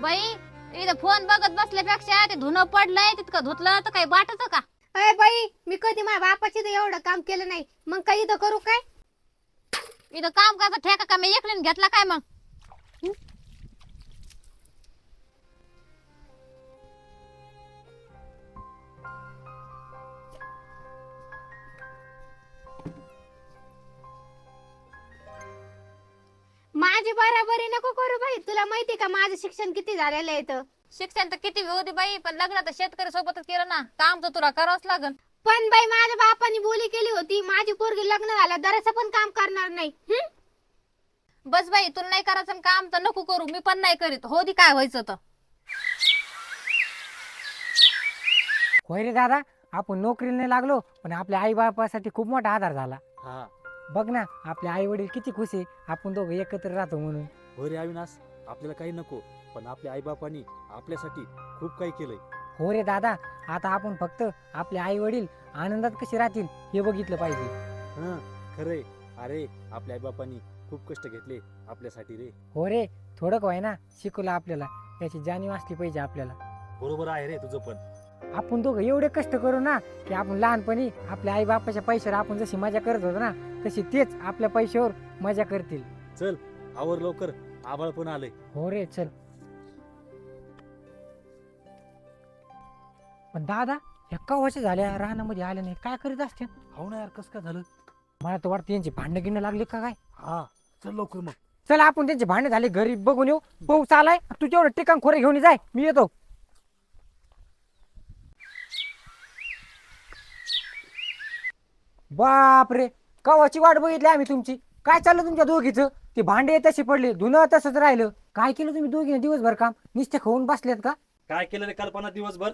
बाई इथं फोन बघत बसल्यापेक्षा ते धुणं पडलंय तितकं धुतलं तर काही वाटत का? अय बाई, मी कधी माझ्या बापाची तर एवढं काम केलं नाही, मग काही इथं करू काय? इथं काम करायचा ठेका का मी एकलीने घेतला काय मग? माझी बराबरी नको करू बाई. तुला माहिती का माझं शिक्षण किती झालेलं आहे तर? शिक्षण तर किती होती बाई, पण लग्न तर शेतकरी सोबतच केलं ना. काम तर तुला करावंच लागल. पण बाई, माझ्या बापाने बोली केली होती, माझी पोरगी लग्न झालं दराचं पण काम करणार नाही. बस बाई, तुला नाही करायचं काम तर नको करू, मी पण नाही करीत. हो दी काय व्हायचं तर. होय रे दादा, आपण नोकरीला नाही लागलो पण आपल्या आई बापासाठी खूप मोठा आधार झाला. हा बघ ना, आपले आई वडील किती खुश आहे आपण दोघं एकत्र राहतो म्हणून. हो रे अविनाश, आपल्याला काही नको, पण आपल्या आईबापांनी आपल्यासाठी खूप काही केलंय. हो रे दादा, आता आपण फक्त आपले आई वडील आनंदात कसे राहतील हे बघितलं पाहिजे. हा खरंय. अरे आपल्या आईबापांनी खूप कष्ट घेतले आपल्यासाठी रे. हो रे, थोडं काय ना शिकवलं आपल्याला, याची जाणीव असली पाहिजे आपल्याला. बरोबर आहे रे तुझं पण. आपण दोघं एवढे कष्ट करू ना की आपण लहानपणी आपल्या आई बापाच्या पैशावर आपण जशी मजा करत होतो ना, तशी तेच आपल्या पैशावर मजा करतील. चल आवर लवकर, आभाळ पण आलंय. हो रे, चल. पण दादा, एका वर्ष झाल्या रानामध्ये आले नाही, काय करीत असते? हो ना यार, कसं काय झालं? मला तर वाटतं यांची भांडणं गिणं लागली का काय. हा चल लवकर मग. चल आपण त्यांचे भांडणं झाले घरी बघून येऊ. पाऊस आलाय, तू तेवढं टिकाण खोरे घेऊन जाय, मी येतो. बापरे, कवाची वाट बघितली आम्ही तुमची. काय चाललं तुमच्या दोघीचं? ते भांडे तसे पडले, धुणं तसंच राहिलं. काय केलं तुम्ही दोघीने दिवसभर काम? नुसते खाऊन बसलेत का? काय केलं रे कल्पना दिवसभर?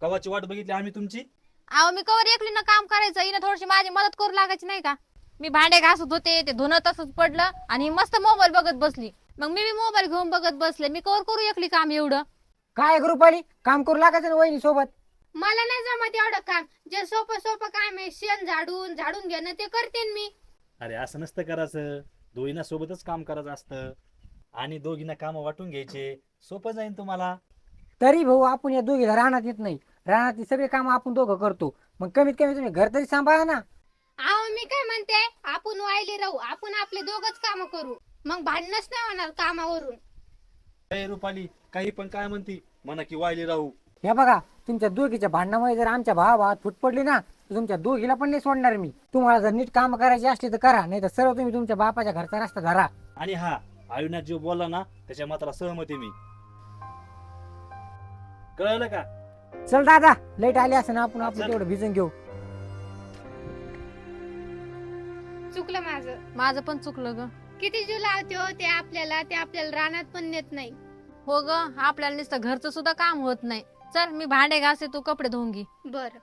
कवाची वाट बघितली आम्ही तुमची. अहो मी कवर एकलीनं काम करायचं, हिनं थोडीशी माझी मदत करू लागायची नाही का? मी भांडे घासत होते, ते धुणं तसंच पडलं आणि ही मस्त मोबाईल बघत बसली. मग मी मोबाईल घेऊन बघत बसले. मी कवर करू एकली काम एवढं? काय रुपाली, काम करू लागायचं ना वहिनी सोबत. मला नाही जमत एवढं काम. जे सोपं सोपं काम आहे, शेण झाडून घेणं, ते करते मी. अरे असं नसतं करायचं, दोघींना सोबतच काम करायचं असतं आणि दोघींना काम वाटून घ्यायचे. सोपं जाईल तुम्हाला. तरी भाऊ, आपण या दोघीला राहण्यात येत नाही. रानातली सगळे काम आपण दोघं करतो, मग कमीत कमी तुम्ही घर तरी सांभाळा ना. अहो मी काय म्हणते, आपण वायली राहू, आपण आपले दोघच काम करू, मग भांडणच नाही होणार कामावरून. ए रुपाली, काही पण काय म्हणती म्हणा की वायली राहू. हे बघा, तुमच्या दोघीच्या भांडणामुळे जर आमच्या भावात फूट पडली ना, तर तुमच्या दोघीला पण नाही सोडणार मी. तुम्हाला जर नीट काम करायची असली तर करा, नाही तर सर्व तुम्ही तुमच्या बापाच्या घरचा रस्ता धरा. आणि हा अविनाश जो बोलला ना, त्याच्या मात्र सहमती मी. कळलं का? चल दादा, लाईट आली असं ना, आपण आपलं तेवढं भिजून घेऊ. चुकलं माझं. माझं पण चुकलं ग. किती जीव लावते हो ते आपल्याला रानात पण नेत नाही. हो ग, आपल्याला नुसतं घरचं सुद्धा काम होत नाही. चल मी भांडे घासे, तू कपडे धुवून घे. बरं.